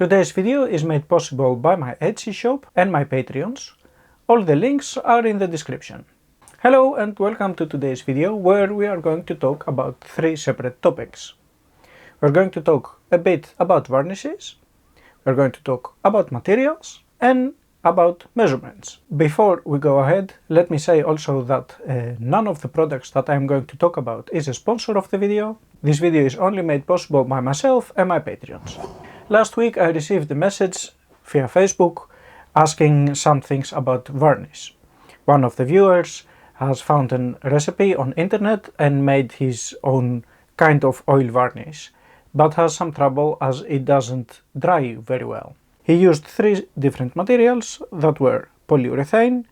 Today's video is made possible by my Etsy shop and my Patreons. All the links are in the description. Hello and welcome to today's video, where we are going to talk about three separate topics. We're going to talk a bit about varnishes, we're going to talk about materials, and about measurements. Before we go ahead, let me say also that none of the products that I'm going to talk about is a sponsor of the video. This video is only made possible by myself and my Patreons. Last week I received a message via Facebook asking some things about varnish. One of the viewers has found a recipe on internet and made his own kind of oil varnish, but has some trouble as it doesn't dry very well. He used three different materials that were polyurethane,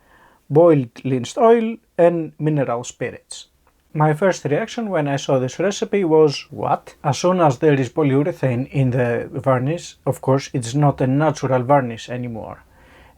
boiled lynched oil and mineral spirits. My first reaction when I saw this recipe was, what? As soon as there is polyurethane in the varnish, of course it's not a natural varnish anymore.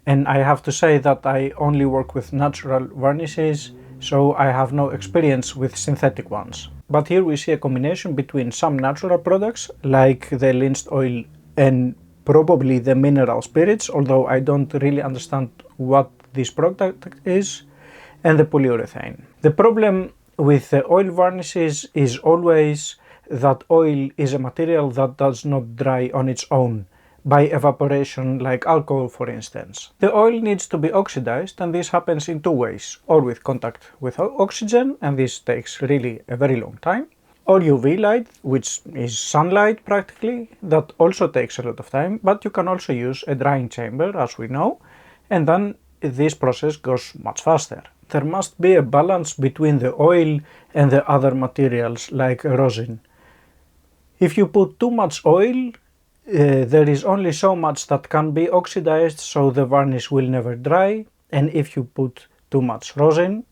And I have to say that I only work with natural varnishes, so I have no experience with synthetic ones. But here we see a combination between some natural products like the lynched oil and probably the mineral spirits, although I don't really understand what this product is, and the polyurethane. The problem with the oil varnishes is always that oil is a material that does not dry on its own by evaporation, like alcohol for instance. The oil needs to be oxidized, and this happens in two ways, or with contact with oxygen, and this takes really a very long time, or UV light, which is sunlight practically, that also takes a lot of time, but you can also use a drying chamber, as we know, and then this process goes much faster. There must be a balance between the oil and the other materials like rosin. If you put too much oil, there is only so much that can be oxidized, so the varnish will never dry, and if you put too much rosin,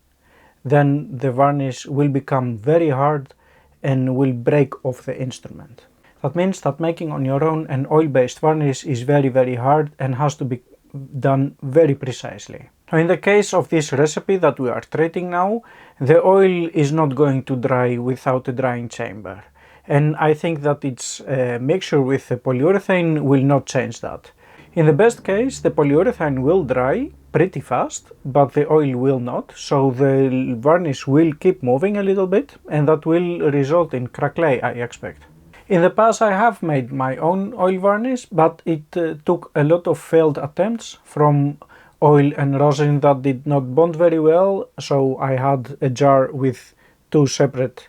then the varnish will become very hard and will break off the instrument. That means that making on your own an oil-based varnish is very hard and has to be done very precisely. In the case of this recipe that we are treating now, the oil is not going to dry without a drying chamber. And I think that its mixture with the polyurethane will not change that. In the best case, the polyurethane will dry pretty fast, but the oil will not, so the varnish will keep moving a little bit, and that will result in craquelé, I expect. In the past I have made my own oil varnish, but it took a lot of failed attempts from oil and rosin that did not bond very well, so I had a jar with two separate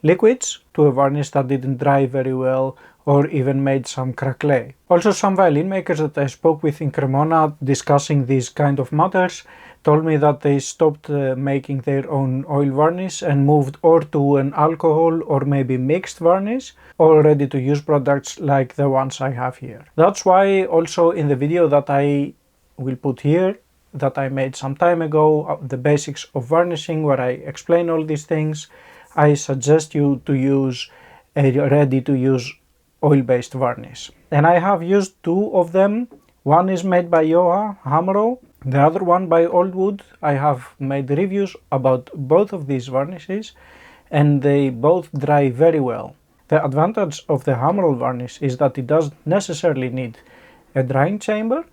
liquids to a varnish that didn't dry very well, or even made some craquelé. Also, some violin makers that I spoke with in Cremona discussing these kind of matters told me that they stopped making their own oil varnish and moved or to an alcohol or maybe mixed varnish, or ready to use products like the ones I have here. That's why also in the video that I will put here, that I made some time ago, the basics of varnishing, where I explain all these things, I suggest you to use a ready to use oil-based varnish. And I have used two of them. One is made by Yoha Hamro, the other one by Oldwood. I have made reviews about both of these varnishes and they both dry very well. The advantage of the Hamro varnish is that it doesn't necessarily need a drying chamber.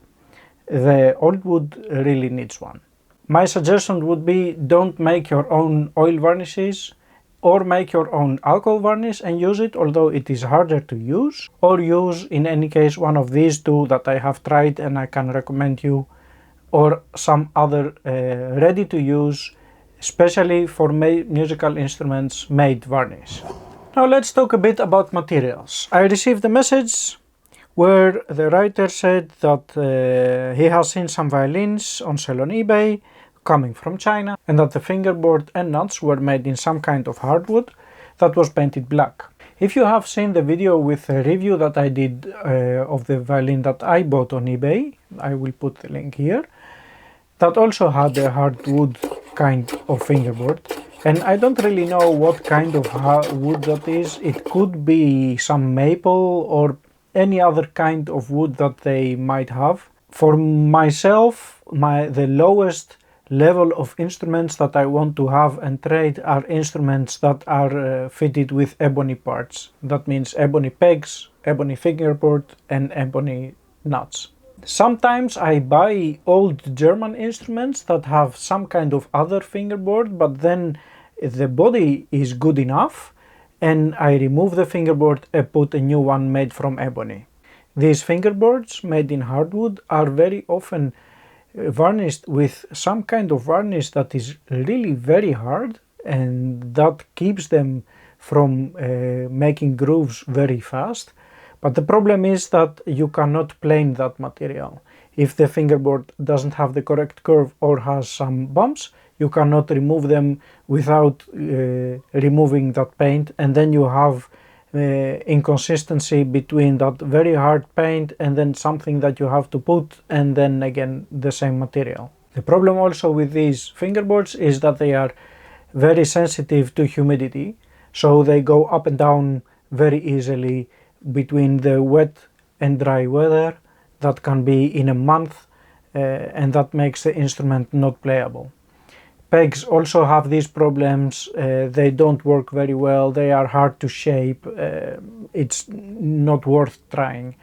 The Oldwood really needs one. My suggestion would be, don't make your own oil varnishes, or make your own alcohol varnish and use it, although it is harder to use, or use in any case one of these two that I have tried and I can recommend you, or some other ready to use, especially for musical instruments, made varnish. Now let's talk a bit about materials. I received a message where the writer said that he has seen some violins on sale on eBay coming from China, and that the fingerboard and nuts were made in some kind of hardwood that was painted black. If you have seen the video with a review that I did of the violin that I bought on eBay, I will put the link here, that also had a hardwood kind of fingerboard, and I don't really know what kind of wood that is. It could be some maple or any other kind of wood that they might have. For myself, the lowest level of instruments that I want to have and trade are instruments that are fitted with ebony parts. That means ebony pegs, ebony fingerboard and ebony nuts. Sometimes I buy old German instruments that have some kind of other fingerboard, but then the body is good enough and I remove the fingerboard and put a new one made from ebony. These fingerboards made in hardwood are very often varnished with some kind of varnish that is really very hard, and that keeps them from making grooves very fast. But the problem is that you cannot plane that material. If the fingerboard doesn't have the correct curve or has some bumps, you cannot remove them without removing that paint, and then you have inconsistency between that very hard paint and then something that you have to put, and then again the same material. The problem also with these fingerboards is that they are very sensitive to humidity, so they go up and down very easily between the wet and dry weather. That can be in a month, and that makes the instrument not playable. Pegs also have these problems. They don't work very well, they are hard to shape, it's not worth trying.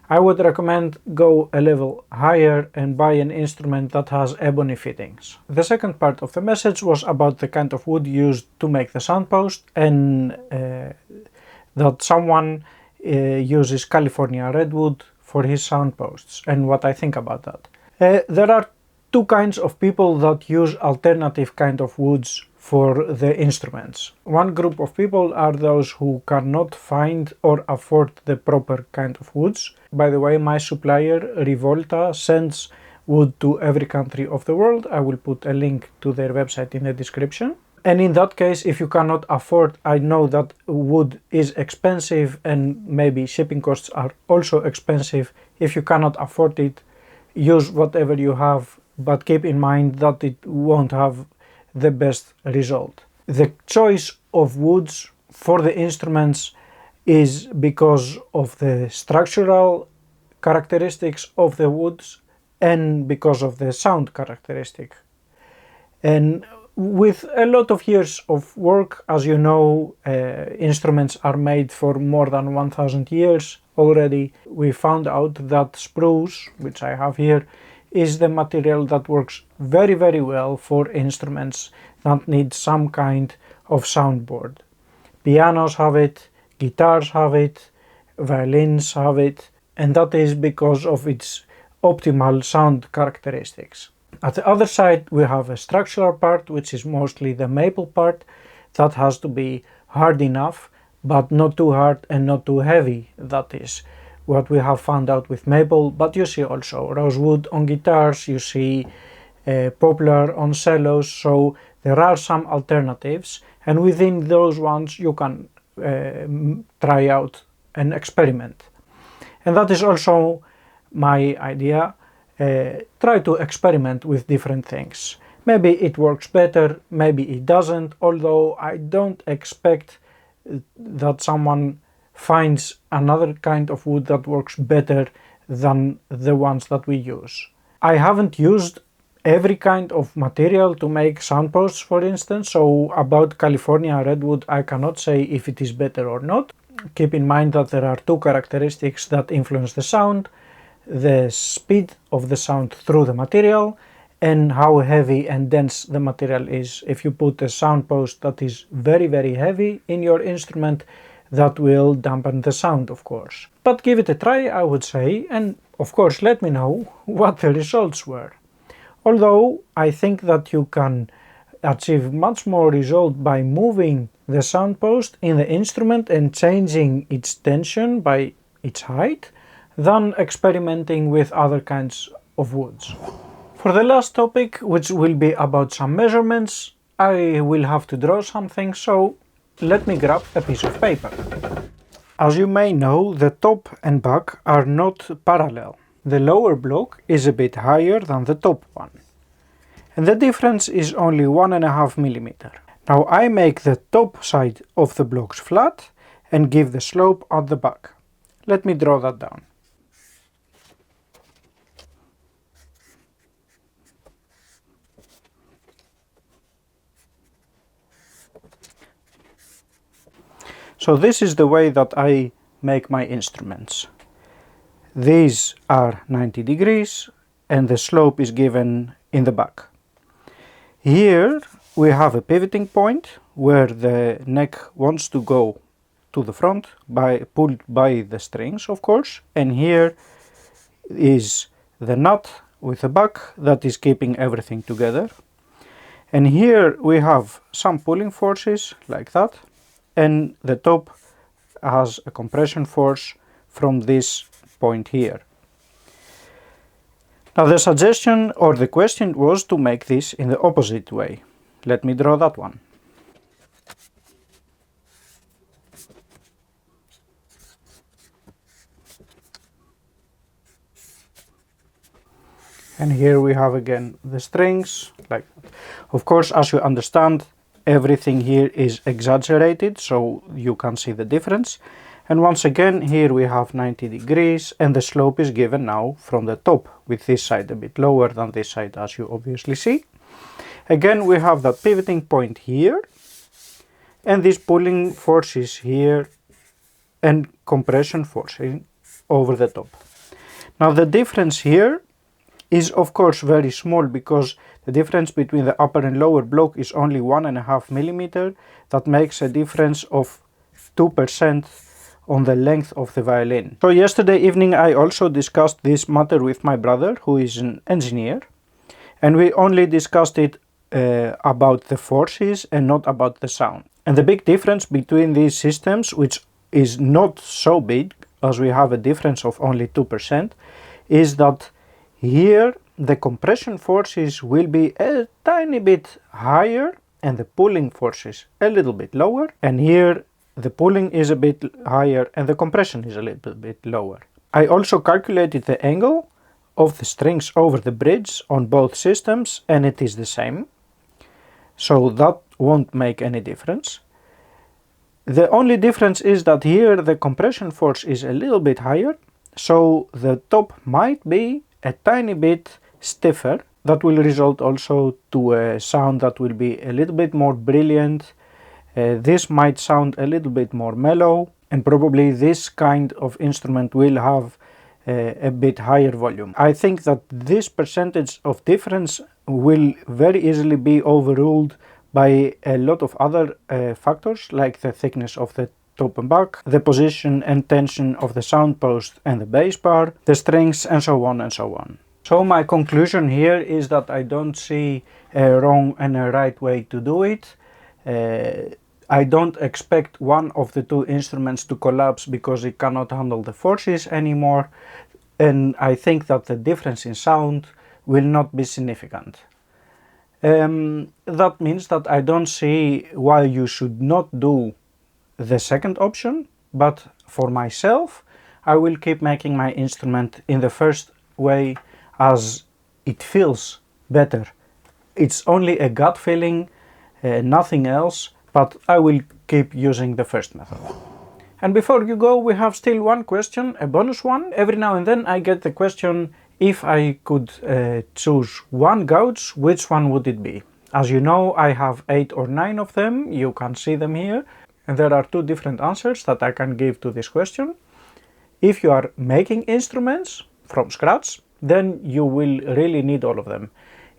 I would recommend go a level higher and buy an instrument that has ebony fittings. The second part of the message was about the kind of wood used to make the soundpost, and that someone uses California redwood for his soundposts, and what I think about that. There are two kinds of people that use alternative kind of woods for the instruments. One group of people are those who cannot find or afford the proper kind of woods. By the way, my supplier Rivolta sends wood to every country of the world. I will put a link to their website in the description. And in that case, if you cannot afford, I know that wood is expensive and maybe shipping costs are also expensive. If you cannot afford it, use whatever you have, but keep in mind that it won't have the best result. The choice of woods for the instruments is because of the structural characteristics of the woods and because of the sound characteristic. And with a lot of years of work, as you know, instruments are made for more than 1000 years already. We found out that spruce, which I have here, is the material that works very, very well for instruments that need some kind of soundboard. Pianos have it, guitars have it, violins have it, and that is because of its optimal sound characteristics. At the other side we have a structural part, which is mostly the maple part, that has to be hard enough, but not too hard and not too heavy. That is what we have found out with maple, but you see also rosewood on guitars, you see poplar on cellos, so there are some alternatives, and within those ones you can try out and experiment. And that is also my idea. Try to experiment with different things. Maybe it works better, maybe it doesn't, although I don't expect that someone finds another kind of wood that works better than the ones that we use. I haven't used every kind of material to make soundposts, for instance, so about California redwood I cannot say if it is better or not. Keep in mind that there are two characteristics that influence the sound: the speed of the sound through the material and how heavy and dense the material is. If you put a soundpost that is very, very heavy in your instrument, that will dampen the sound, of course. But give it a try, I would say, and of course let me know what the results were. Although I think that you can achieve much more result by moving the soundpost in the instrument and changing its tension by its height than experimenting with other kinds of woods. For the last topic, which will be about some measurements, I will have to draw something, so let me grab a piece of paper. As you may know, the top and back are not parallel. The lower block is a bit higher than the top one, and the difference is only 1.5 mm. Now I make the top side of the blocks flat and give the slope at the back. Let me draw that down. So this is the way that I make my instruments. These are 90 degrees and the slope is given in the back. Here we have a pivoting point where the neck wants to go to the front, pulled by the strings, of course, and here is the nut with the back that is keeping everything together. And here we have some pulling forces like that, and the top has a compression force from this point here. Now the suggestion or the question was to make this in the opposite way. Let me draw that one. And here we have again the strings like that. Of course, as you understand, everything here is exaggerated, so you can see the difference. And once again, here we have 90 degrees and the slope is given now from the top, with this side a bit lower than this side, as you obviously see. Again, we have that pivoting point here and these pulling forces here and compression forcing over the top. Now the difference here is of course very small, because the difference between the upper and lower block is only 1.5 millimeter. That makes a difference of 2% on the length of the violin. So yesterday evening I also discussed this matter with my brother, who is an engineer, and we only discussed it about the forces and not about the sound. And the big difference between these systems, which is not so big as we have a difference of only 2%, is that here the compression forces will be a tiny bit higher and the pulling forces a little bit lower, and here the pulling is a bit higher and the compression is a little bit lower. I also calculated the angle of the strings over the bridge on both systems and it is the same, so that won't make any difference. The only difference is that here the compression force is a little bit higher, so the top might be a tiny bit stiffer. That will result also to a sound that will be a little bit more brilliant. This might sound a little bit more mellow, and probably this kind of instrument will have a bit higher volume. I think that this percentage of difference will very easily be overruled by a lot of other factors, like the thickness of the top and back, the position and tension of the sound post and the bass bar, the strings, and so on and so on. So my conclusion here is that I don't see a wrong and a right way to do it. I don't expect one of the two instruments to collapse because it cannot handle the forces anymore, and I think that the difference in sound will not be significant. That means that I don't see why you should not do the second option, but for myself I will keep making my instrument in the first way as it feels better. It's only a gut feeling, nothing else, but I will keep using the first method. And before you go, we have still one question, a bonus one. Every now and then I get the question, if I could choose one gauge, which one would it be? As you know, I have 8 or 9 of them, you can see them here, and there are two different answers that I can give to this question. If you are making instruments from scratch, then you will really need all of them.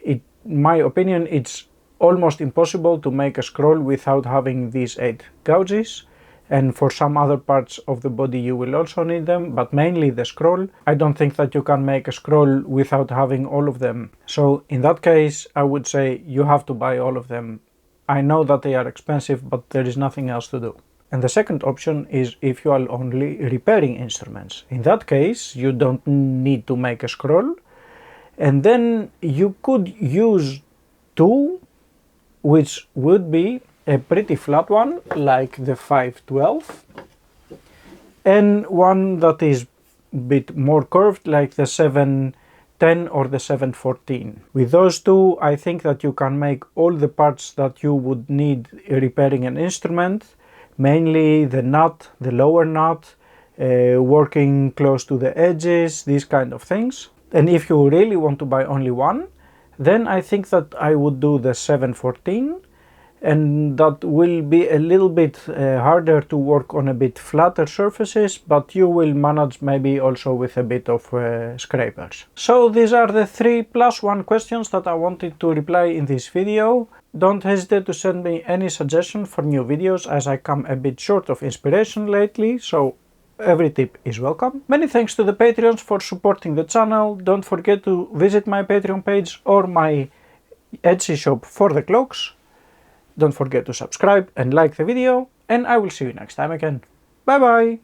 In my opinion, it's almost impossible to make a scroll without having these 8 gouges, and for some other parts of the body you will also need them, but mainly the scroll. I don't think that you can make a scroll without having all of them. So in that case I would say you have to buy all of them. I know that they are expensive, but there is nothing else to do. And the second option is if you are only repairing instruments. In that case you don't need to make a scroll, and then you could use two, which would be a pretty flat one like the 512 and one that is a bit more curved like the 710 or the 714. With those two I think that you can make all the parts that you would need repairing an instrument, mainly the nut, the lower nut, working close to the edges, these kind of things. And if you really want to buy only one, then I think that I would do the 714, and that will be a little bit harder to work on a bit flatter surfaces, but you will manage maybe also with a bit of scrapers. So these are the 3+1 questions that I wanted to reply in this video. Don't hesitate to send me any suggestion for new videos, as I come a bit short of inspiration lately, so every tip is welcome. Many thanks to the Patreons for supporting the channel. Don't forget to visit my Patreon page or my Etsy shop for the cloaks. Don't forget to subscribe and like the video, and I will see you next time again. Bye bye!